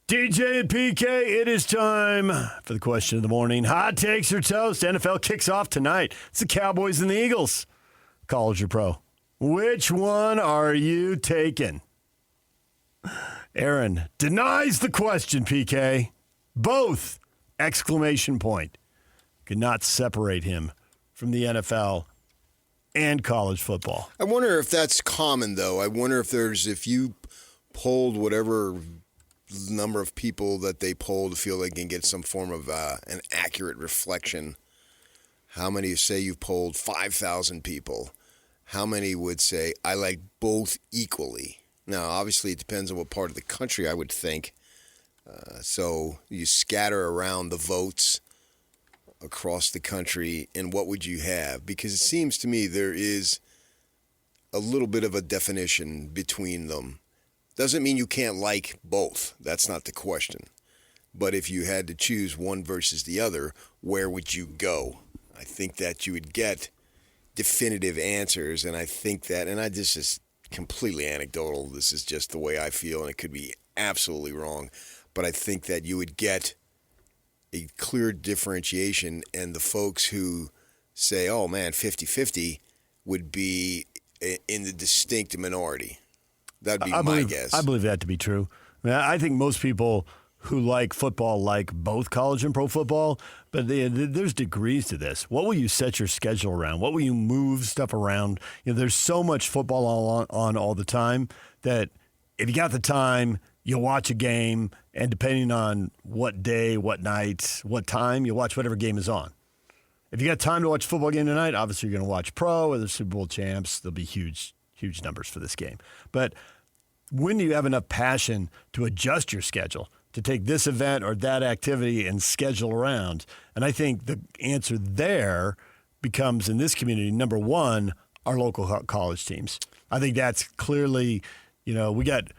DJ and PK, it is time for the question of the morning. Hot takes or toast? NFL kicks off tonight. It's the Cowboys and the Eagles. College or pro? Which one are you taking? Aaron denies the question, PK. Both! Exclamation point. Could not separate him from the NFL and college football. I wonder if that's common, though. I wonder if you polled whatever number of people that they polled to feel they can get some form of an accurate reflection. How many say you've polled 5,000 people? How many would say, I like both equally? Now, obviously, it depends on what part of the country, I would think. So you scatter around the votes across the country, and what would you have? Because it seems to me there is a little bit of a definition between them. Doesn't mean you can't like both. That's not the question. But if you had to choose one versus the other, where would you go? I think that you would get definitive answers, and I think that, and this is completely anecdotal. This is just the way I feel, and it could be absolutely wrong. But I think that you would get a clear differentiation, and the folks who say, oh, man, 50-50 would be in the distinct minority. That'd be my guess. I believe that to be true. I think most people who like football like both college and pro football, but there's degrees to this. What will you set your schedule around? What will you move stuff around? There's so much football on all the time that if you got the time, you'll watch a game, and depending on what day, what night, what time, you'll watch whatever game is on. If you got time to watch a football game tonight, obviously you're going to watch pro or the Super Bowl champs. There'll be huge numbers for this game. But when do you have enough passion to adjust your schedule, to take this event or that activity and schedule around? And I think the answer there becomes, in this community, number one, our local college teams. I think that's clearly, we got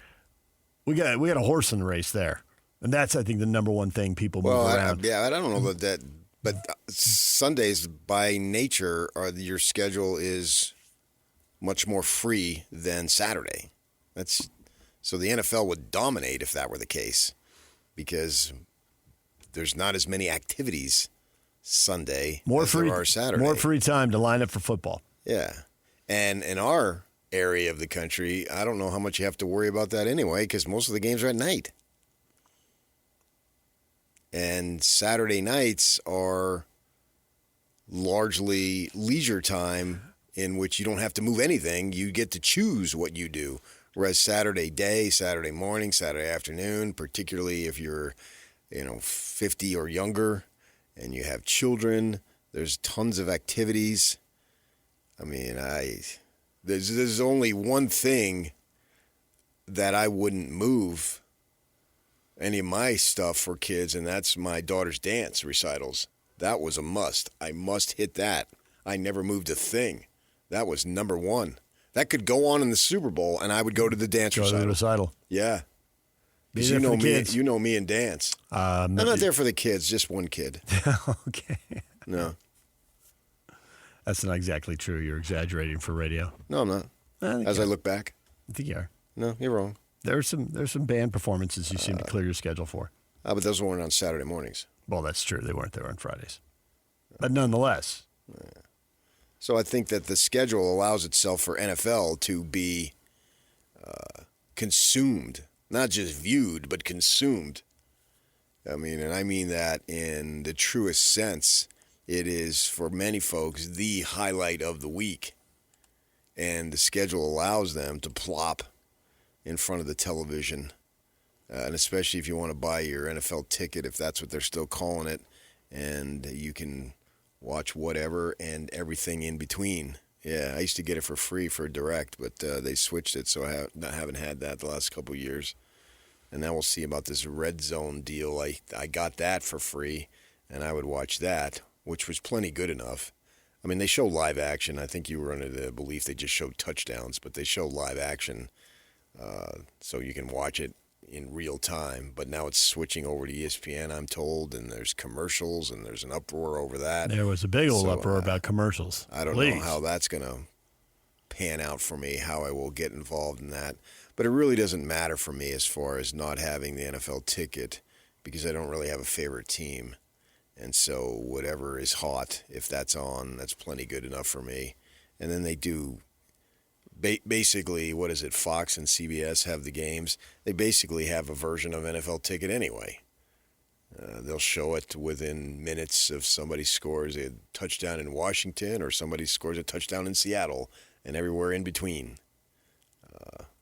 a horse in the race there. And that's, I think, the number one thing people move around. I don't know that, but Sundays by nature, your schedule is much more free than Saturday. So the NFL would dominate if that were the case, because there's not as many activities Sunday as there are Saturday. More free time to line up for football. Yeah. And in our area of the country, I don't know how much you have to worry about that anyway, because most of the games are at night. And Saturday nights are largely leisure time in which you don't have to move anything. You get to choose what you do. Whereas Saturday day, Saturday morning, Saturday afternoon, particularly if you're, 50 or younger and you have children, there's tons of activities. I mean, there's only one thing that I wouldn't move any of my stuff for kids, and that's my daughter's dance recitals. That was a must. I must hit that. I never moved a thing. That was number one. That could go on in the Super Bowl, and I would go to the dance recital. To the recital. Yeah. Because you know me and dance. I'm not there for the kids, just one kid. Okay. No. That's not exactly true. You're exaggerating for radio. No, I'm not. I look back. I think you are. No, you're wrong. There's some band performances you seem to clear your schedule for. But those weren't on Saturday mornings. Well, that's true. They weren't there on Fridays. But nonetheless. Yeah. So I think that the schedule allows itself for NFL to be consumed, not just viewed, but consumed. I mean that in the truest sense. It is, for many folks, the highlight of the week. And the schedule allows them to plop in front of the television. And especially if you want to buy your NFL ticket, if that's what they're still calling it, and you can watch whatever and everything in between. Yeah, I used to get it for free for direct, but they switched it, so I haven't had that the last couple of years. And now we'll see about this Red Zone deal. I got that for free, and I would watch that, which was plenty good enough. I mean, they show live action. I think you were under the belief they just showed touchdowns, but they show live action, so you can watch it in real time. But now it's switching over to ESPN, I'm told, and there's commercials, and there's an uproar over that. There was a big old uproar about commercials. I don't know how that's going to pan out for me, how I will get involved in that. But it really doesn't matter for me as far as not having the NFL ticket because I don't really have a favorite team. And so whatever is hot, if that's on, that's plenty good enough for me. And then they do basically, what is it, Fox and CBS have the games. They basically have a version of NFL ticket anyway. They'll show it within minutes if somebody scores a touchdown in Washington or somebody scores a touchdown in Seattle and everywhere in between.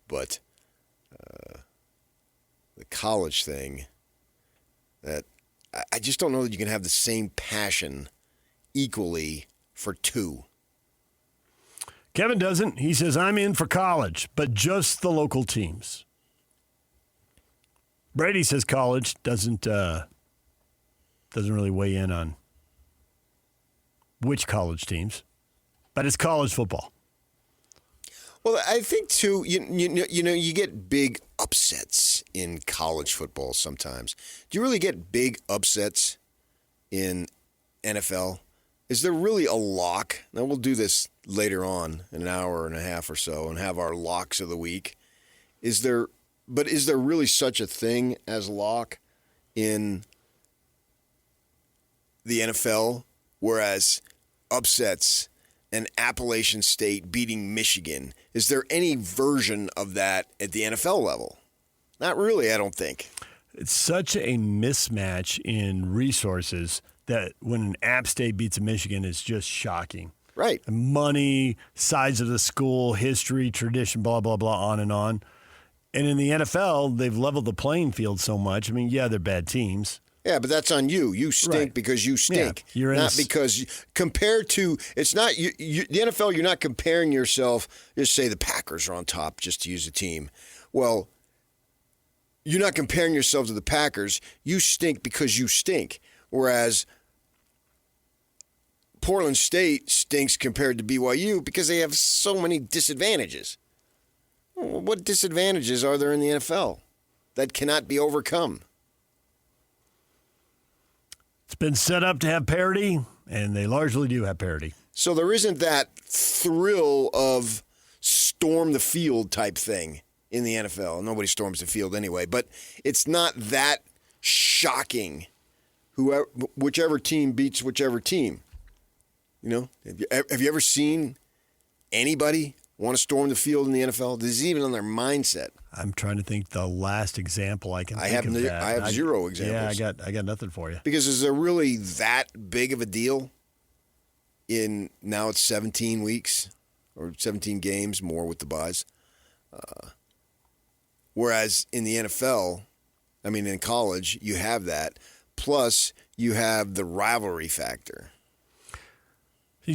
But the college thing, that I just don't know that you can have the same passion equally for two. Kevin doesn't. He says, I'm in for college, but just the local teams. Brady says college doesn't really weigh in on which college teams, but it's college football. Well, I think too, you get big upsets in college football sometimes. Do you really get big upsets in NFL? Is there really a lock? Now we'll do this later on in an hour and a half or so and have our locks of the week. Is there really such a thing as lock in the NFL, whereas upsets and Appalachian State beating Michigan, is there any version of that at the NFL level? Not really, I don't think. It's such a mismatch in resources that when an App State beats a Michigan, it's just shocking. Right. Money, size of the school, history, tradition, blah, blah, blah, on and on. And in the NFL, they've leveled the playing field so much. I mean, yeah, they're bad teams. Yeah, but that's on you. You stink Right. because you stink. Yeah, you're not because compared to it's not the NFL. You're not comparing yourself. Just say the Packers are on top, just to use a team. Well, you're not comparing yourself to the Packers. You stink because you stink. Whereas Portland State stinks compared to BYU because they have so many disadvantages. What disadvantages are there in the NFL that cannot be overcome? It's been set up to have parity, and they largely do have parity. So there isn't that thrill of storm the field type thing in the NFL. Nobody storms the field anyway, but it's not that shocking. Whichever team beats whichever team. You know, have you ever seen anybody want to storm the field in the NFL? This is even on their mindset. I'm trying to think the last example I can think of that. I have zero examples. Yeah, I got nothing for you. Because is there really that big of a deal in now it's 17 weeks or 17 games, more with the buys? Whereas in the NFL, in college, you have that. Plus, you have the rivalry factor.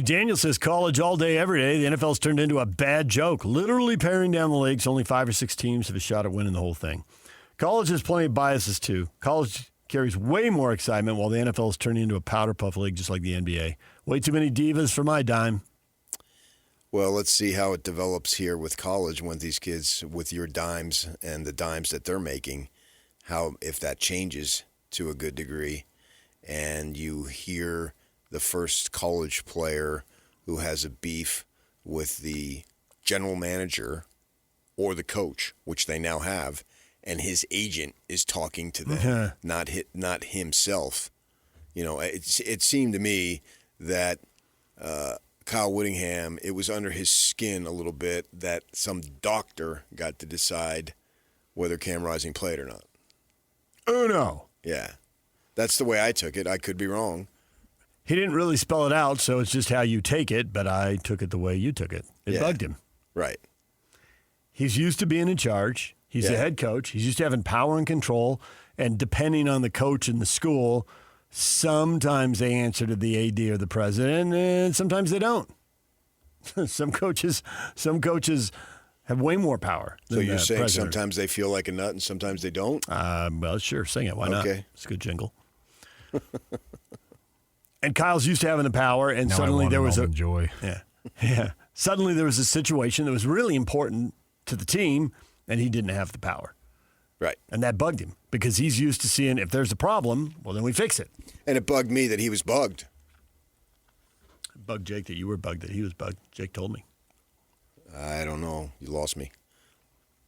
Daniel says college all day, every day. The NFL's turned into a bad joke, literally paring down the leagues. Only 5 or 6 teams have a shot at winning the whole thing. College has plenty of biases, too. College carries way more excitement, while the NFL is turning into a powder puff league just like the NBA. Way too many divas for my dime. Well, let's see how it develops here with college when these kids, with your dimes and the dimes that they're making, if that changes to a good degree, and you hear the first college player who has a beef with the general manager or the coach, which they now have, and his agent is talking to them, not himself. It seemed to me that Kyle Whittingham, it was under his skin a little bit that some doctor got to decide whether Cam Rising played or not. Oh, no. Yeah. That's the way I took it. I could be wrong. He didn't really spell it out, so it's just how you take it, but I took it the way you took it. It bugged him. Right. He's used to being in charge. He's the head coach. He's used to having power and control, and depending on the coach and the school, sometimes they answer to the AD or the president, and sometimes they don't. Some coaches have way more power than So you're the saying president. sometimes they feel like a nut and sometimes they don't? Well, sure, sing it. Why not? Okay. It's a good jingle. And Kyle's used to having the power, and Now suddenly there was joy. Yeah. Suddenly there was a situation that was really important to the team, and he didn't have the power. Right. And that bugged him because he's used to seeing if there's a problem, well, then we fix it. And it bugged me that he was bugged. It bugged Jake that you were bugged, that he was bugged. Jake told me. I don't know. You lost me.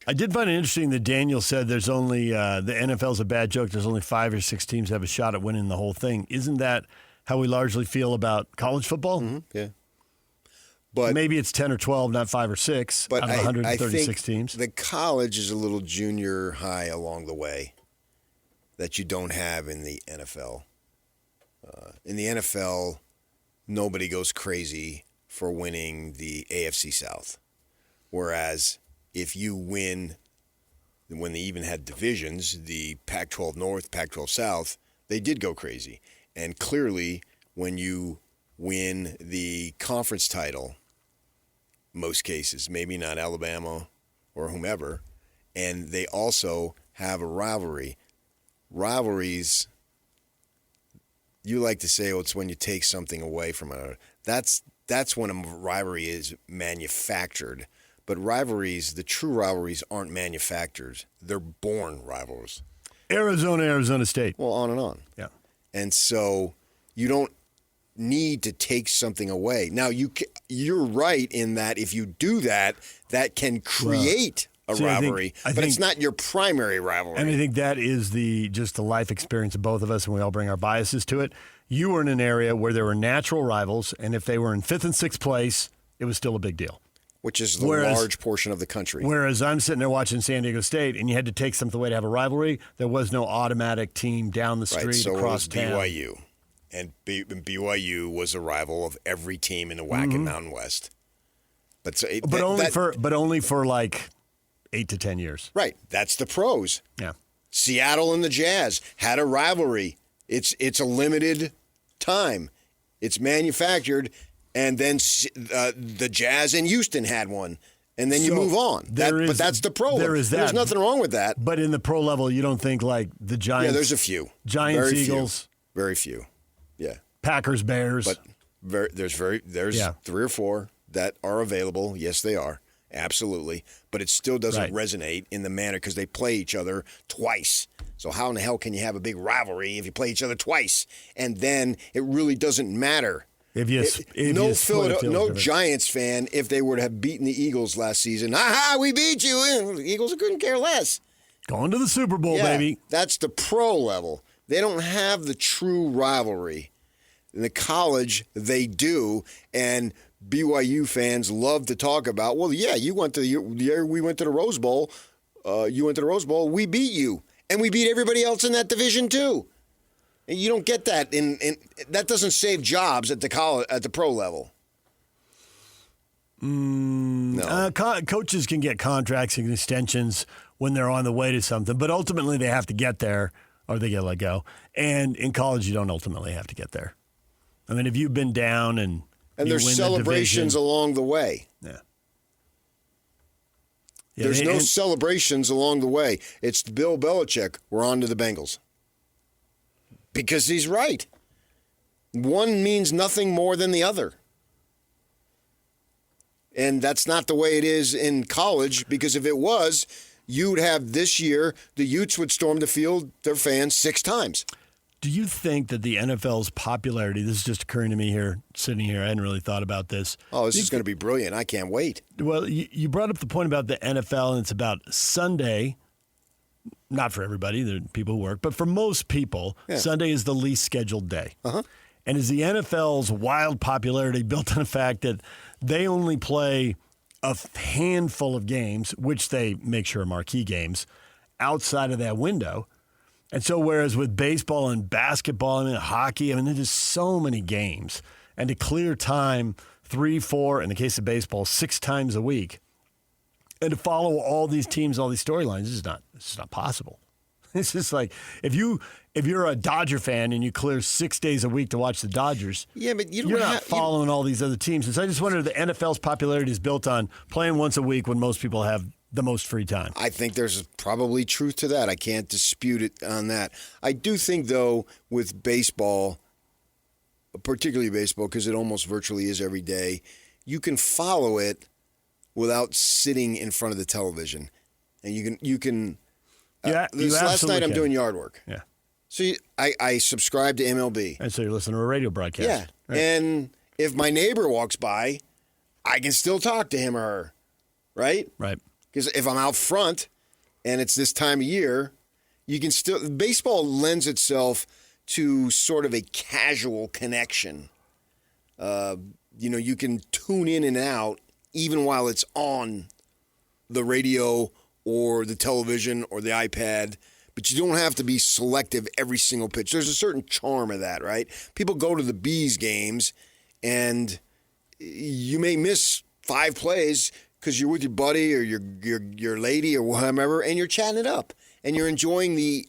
I did find it interesting that Daniel said there's only the NFL's a bad joke. There's only 5 or 6 teams that have a shot at winning the whole thing. Isn't that how we largely feel about college football? Mm-hmm. Yeah. But maybe it's 10 or 12, not 5 or 6 out of 136 teams. The college is a little junior high along the way that you don't have in the NFL. In the NFL, nobody goes crazy for winning the AFC South. Whereas if you win, when they even had divisions, the Pac-12 North, Pac-12 South, they did go crazy. And clearly, when you win the conference title, most cases, maybe not Alabama or whomever, and they also have a rivalry. Rivalries, you like to say, oh, it's when you take something away from another. That's when a rivalry is manufactured. But rivalries, the true rivalries, aren't manufactured. They're born rivals. Arizona State. Well, on and on. Yeah. And so you don't need to take something away. Now, you're right in that if you do that, that can create a rivalry, but it's not your primary rivalry. And I think that is just the life experience of both of us, and we all bring our biases to it. You were in an area where there were natural rivals, and if they were in 5th and 6th place, it was still a big deal. Which is the large portion of the country. Whereas I'm sitting there watching San Diego State, and you had to take something away to have a rivalry. There was no automatic team down the street across town. BYU. And BYU was a rival of every team in the WAC and Mountain West. But only for like 8 to 10 years. Right. That's the pros. Yeah. Seattle and the Jazz had a rivalry. It's a limited time. It's manufactured. And then the Jazz in Houston had one. And then you move on. But that's the pro. There's nothing wrong with that. But in the pro level, you don't think like the Giants. Yeah, there's a few. Giants, Eagles. Very few. Yeah. Packers, Bears. But there's 3 or 4 that are available. Yes, they are. Absolutely. But it still doesn't resonate in the manner because they play each other twice. So how in the hell can you have a big rivalry if you play each other twice? And then it really doesn't matter. No Giants fan, if they were to have beaten the Eagles last season, we beat you. The Eagles couldn't care less. Going to the Super Bowl, baby. That's the pro level. They don't have the true rivalry. In the college, they do, and BYU fans love to talk about, well, yeah, you went to the year we went to the Rose Bowl. You went to the Rose Bowl. We beat you, and we beat everybody else in that division too. And you don't get that, and that doesn't save jobs at the pro level. No. Coaches can get contracts and extensions when they're on the way to something, but ultimately they have to get there or they get let go. And in college, you don't ultimately have to get there. I mean, if you've been down and there's celebrations along the way. Yeah. There's no celebrations along the way. It's Bill Belichick. We're on to the Bengals. Because he's right. One means nothing more than the other. And that's not the way it is in college, because if it was, you'd have this year, the Utes would storm the field, their fans, 6 times. Do you think that the NFL's popularity, this is just occurring to me here, sitting here, I hadn't really thought about this. Oh, this is going to be brilliant. I can't wait. Well, you brought up the point about the NFL, and it's about Sunday. Not for everybody, there are people who work, but for most people, Sunday is the least scheduled day. Uh-huh. And is the NFL's wild popularity built on the fact that they only play a handful of games, which they make sure are marquee games, outside of that window? And so whereas with baseball and basketball and hockey, there's just so many games. And to clear time 3, 4, in the case of baseball, 6 times a week, and to follow all these teams, all these storylines, this is not possible. It's just like if you're a Dodger fan and you clear 6 days a week to watch the Dodgers, but you're not following all these other teams. And so I just wonder if the NFL's popularity is built on playing once a week when most people have the most free time. I think there's probably truth to that. I can't dispute it on that. I do think, though, with baseball, particularly baseball, because it almost virtually is every day, you can follow it without sitting in front of the television. And you can last night I'm doing yard work. Yeah. So I subscribe to MLB. And so you're listening to a radio broadcast. Yeah. Right. And if my neighbor walks by, I can still talk to him or her. right? Right. Because if I'm out front and it's this time of year, you can still, baseball lends itself to sort of a casual connection. You can tune in and out even while it's on the radio or the television or the iPad, but you don't have to be selective every single pitch. There's a certain charm of that, right? People go to the Bees games and you may miss 5 plays because you're with your buddy or your lady or whomever, and you're chatting it up and you're enjoying the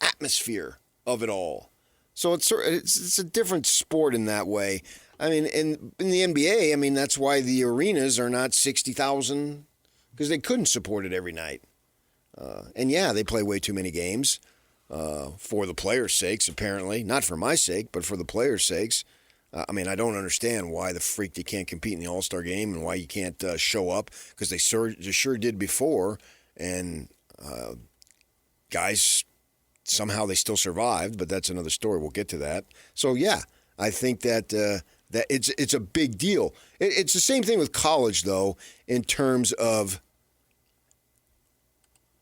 atmosphere of it all. So it's a different sport in that way. I mean, in the NBA, I mean, that's why the arenas are not 60,000, because they couldn't support it every night. And yeah, they play way too many games for the players' sakes, apparently. Not for my sake, but for the players' sakes. I mean, I don't understand why the freak you can't compete in the All-Star game and why you can't show up, because they sure did before, and guys, somehow they still survived, but that's another story. We'll get to that. So yeah, I think that that it's a big deal. It's the same thing with college, though, in terms of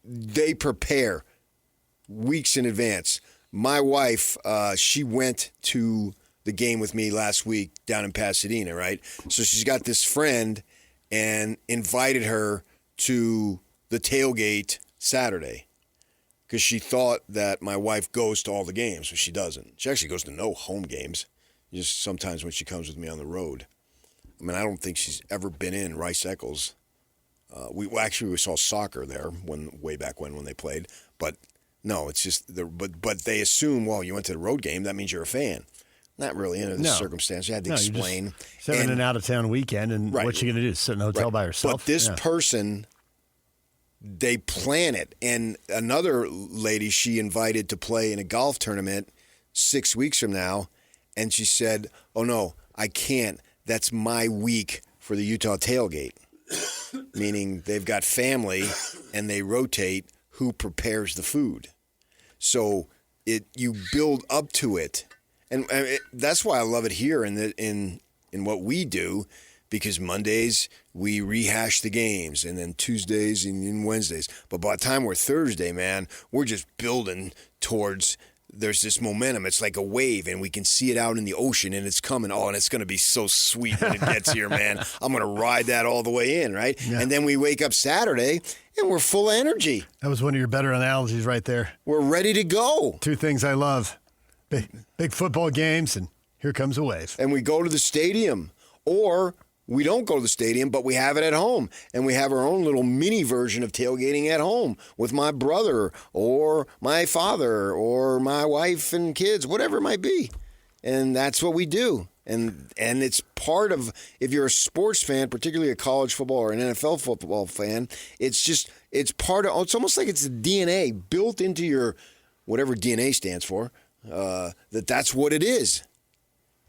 they prepare weeks in advance. My wife, she went to the game with me last week down in Pasadena, right? So she's got this friend and invited her to the tailgate Saturday because she thought that my wife goes to all the games, but she doesn't. She actually goes to no home games, just sometimes when she comes with me on the road. I mean, I don't think she's ever been in Rice Eccles. We saw soccer there way back when they played, but no, it's just but they assume, well, you went to the road game, that means you're a fan. Not really under this circumstance. You had to explain. Just having an out-of-town weekend, and what you going to do? Sit in a hotel by yourself? But this person, they plan it. And another lady she invited to play in a golf tournament 6 weeks from now, and she said, oh, no, I can't. That's my week for the Utah tailgate, meaning they've got family, and they rotate who prepares the food. So you build up to it. And that's why I love it here in what we do, because Mondays we rehash the games, and then Tuesdays and Wednesdays. But by the time we're Thursday, man, we're just building towards. There's this momentum. It's like a wave, and we can see it out in the ocean, and it's coming. Oh, and it's going to be so sweet when it gets here, man. I'm going to ride that all the way in, right? Yeah. And then we wake up Saturday, and we're full of energy. That was one of your better analogies right there. We're ready to go. 2 things I love. Big football games, and here comes a wave. And we go to the stadium, or we don't go to the stadium, but we have it at home. And we have our own little mini version of tailgating at home with my brother or my father or my wife and kids, whatever it might be. And that's what we do. And it's part of, if you're a sports fan, particularly a college football or an NFL football fan, it's part of, it's almost like it's the DNA built into your, whatever DNA stands for. That's what it is.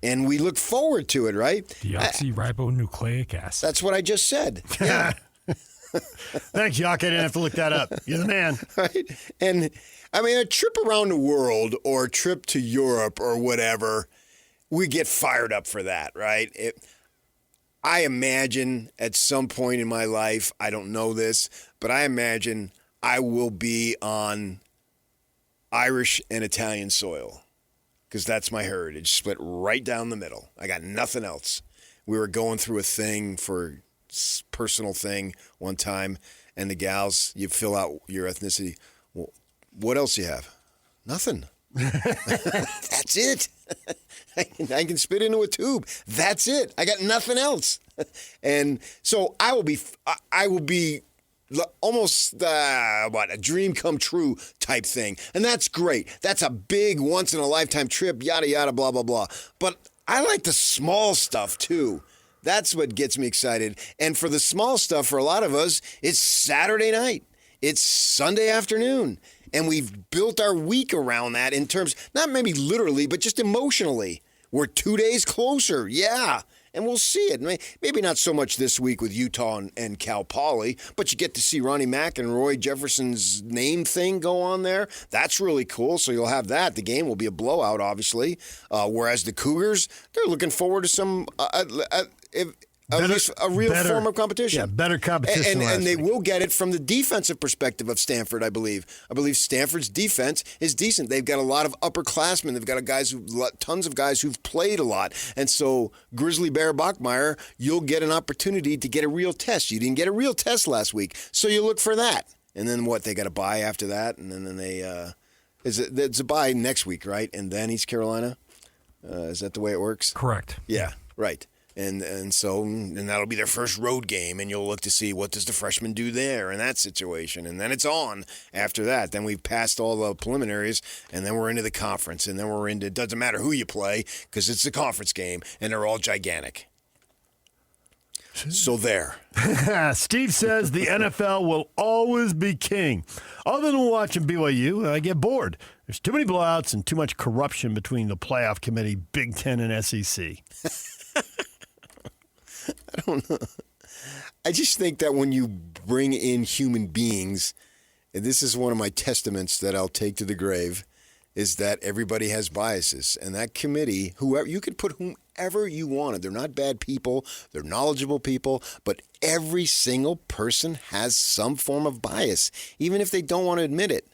And we look forward to it, right? Deoxyribonucleic acid. That's what I just said. Yeah. Thanks, Yock. I didn't have to look that up. You're the man. Right? And, I mean, a trip around the world or a trip to Europe or whatever, we get fired up for that, right? I imagine at some point in my life, I don't know this, but I imagine I will be on Irish and Italian soil, because that's my heritage, split right down the middle. I got nothing else. We were going through a thing for personal thing one time, and the gals, you fill out your ethnicity. Well, what else do you have? Nothing. That's it. I can spit into a tube. That's it. I got nothing else. And so I will be almost a dream come true type thing. And that's great. That's a big once in a lifetime trip, yada, yada, blah, blah, blah. But I like the small stuff too. That's what gets me excited. And for the small stuff, for a lot of us, it's Saturday night. It's Sunday afternoon. And we've built our week around that in terms, not maybe literally, but just emotionally. We're 2 days closer. Yeah. And we'll see it. Maybe not so much this week with Utah and Cal Poly, but you get to see Ronnie Mack and Roy Jefferson's name thing go on there. That's really cool. So you'll have that. The game will be a blowout, obviously. Whereas the Cougars, they're looking forward to some. At least a real form of competition. Yeah, better competition. And they week. will get it from the defensive perspective of Stanford, I believe. I believe Stanford's defense is decent. They've got a lot of upperclassmen. They've got tons of guys who've played a lot. And so, Grizzly Bear Bachmeyer, you'll get an opportunity to get a real test. You didn't get a real test last week, so you look for that. And then what? They got a bye after that, and then they it's a bye next week, right? And then East Carolina. Is that the way it works? Correct. Yeah, right. And so that'll be their first road game, and you'll look to see what does the freshman do there in that situation, and then it's on after that. Then we've passed all the preliminaries, and then we're into the conference, and then we're into it doesn't matter who you play because it's a conference game, and they're all gigantic. So there. Steve says the NFL will always be king. Other than watching BYU, I get bored. There's too many blowouts and too much corruption between the playoff committee, Big Ten, and SEC. I don't know. I just think that when you bring in human beings, and this is one of my testaments that I'll take to the grave, is that everybody has biases. And that committee, whoever you could put whomever you wanted. They're not bad people. They're knowledgeable people. But every single person has some form of bias, even if they don't want to admit it.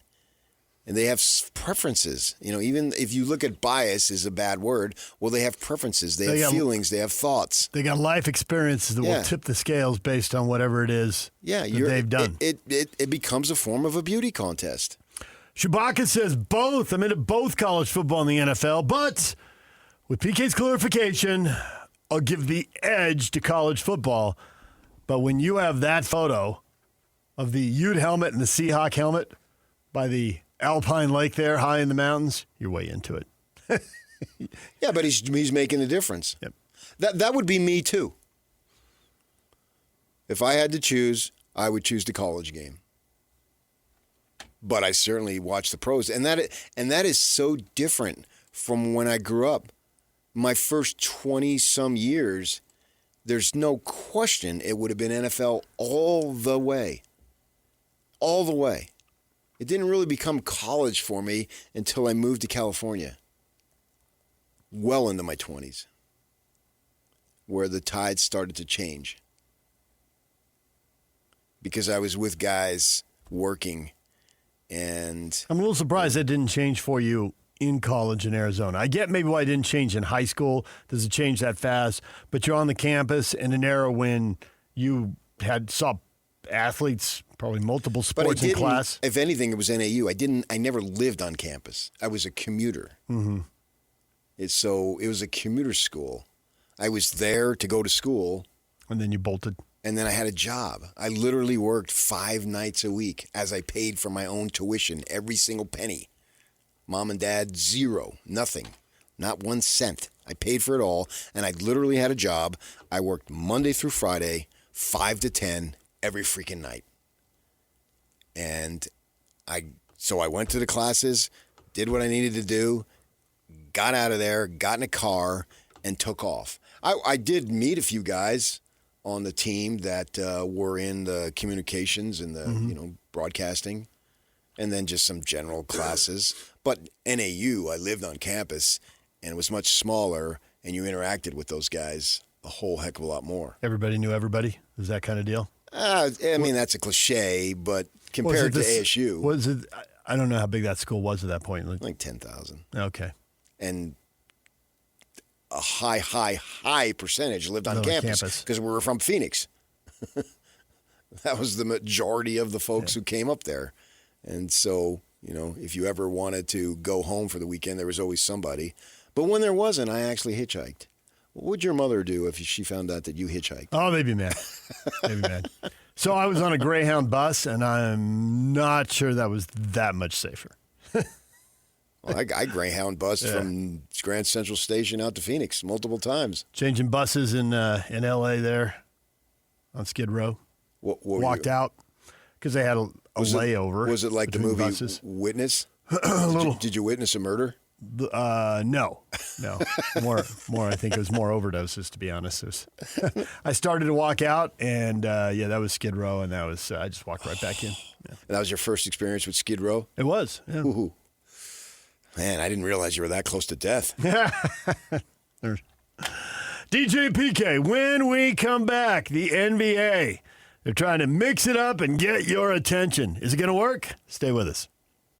And they have preferences. You know, even if you look at bias is a bad word, well, they have preferences. They have feelings. They have thoughts. They got life experiences that will tip the scales based on whatever it is that they've done. It becomes a form of a beauty contest. Chewbacca says both. I'm into both college football and the NFL, but with PK's clarification, I'll give the edge to college football. But when you have that photo of the Ute helmet and the Seahawk helmet by the Alpine Lake there, high in the mountains, you're way into it. Yeah, but he's making a difference. Yep. That would be me too. If I had to choose, I would choose the college game. But I certainly watch the pros, and that is so different from when I grew up. My first 20-some years, there's no question it would have been NFL all the way. All the way. It didn't really become college for me until I moved to California. Well into my 20s. Where the tide started to change. Because I was with guys working, and I'm a little surprised that didn't change for you in college in Arizona. I get maybe why it didn't change in high school. Does it change that fast? But you're on the campus in an era when you saw athletes, probably multiple sports in class. If anything, it was NAU. I never lived on campus. I was a commuter. Mm-hmm. So it was a commuter school. I was there to go to school. And then you bolted. And then I had a job. I literally worked 5 nights a week as I paid for my own tuition, every single penny. Mom and dad, zero, nothing, not 1 cent. I paid for it all, and I literally had a job. I worked Monday through Friday, 5 to 10, every freaking night. And so I went to the classes, did what I needed to do, got out of there, got in a car, and took off. I did meet a few guys on the team that were in the communications and the broadcasting, and then just some general classes. But NAU, I lived on campus, and it was much smaller, and you interacted with those guys a whole heck of a lot more. Everybody knew everybody? Is that kind of deal? I mean, that's a cliche, but compared to ASU. Was it? I don't know how big that school was at that point. Like 10,000. Okay. And a high percentage lived on campus because we were from Phoenix. That was the majority of the folks who came up there. And so, if you ever wanted to go home for the weekend, there was always somebody. But when there wasn't, I actually hitchhiked. What would your mother do if she found out that you hitchhiked? Oh, they'd be mad. They'd be mad. So I was on a Greyhound bus, and I'm not sure that was that much safer. Well, I Greyhound bused from Grand Central Station out to Phoenix multiple times. Changing buses in L.A. there on Skid Row. Walked out because they had a layover. Was it like the movie buses. Witness? Did you witness a murder? No. More. I think it was more overdoses, to be honest. I started to walk out, and that was Skid Row, and that was I just walked right back in. Yeah. And that was your first experience with Skid Row? It was. Yeah. Ooh. Man, I didn't realize you were that close to death. DJ PK, when we come back, the NBA, they're trying to mix it up and get your attention. Is it going to work? Stay with us.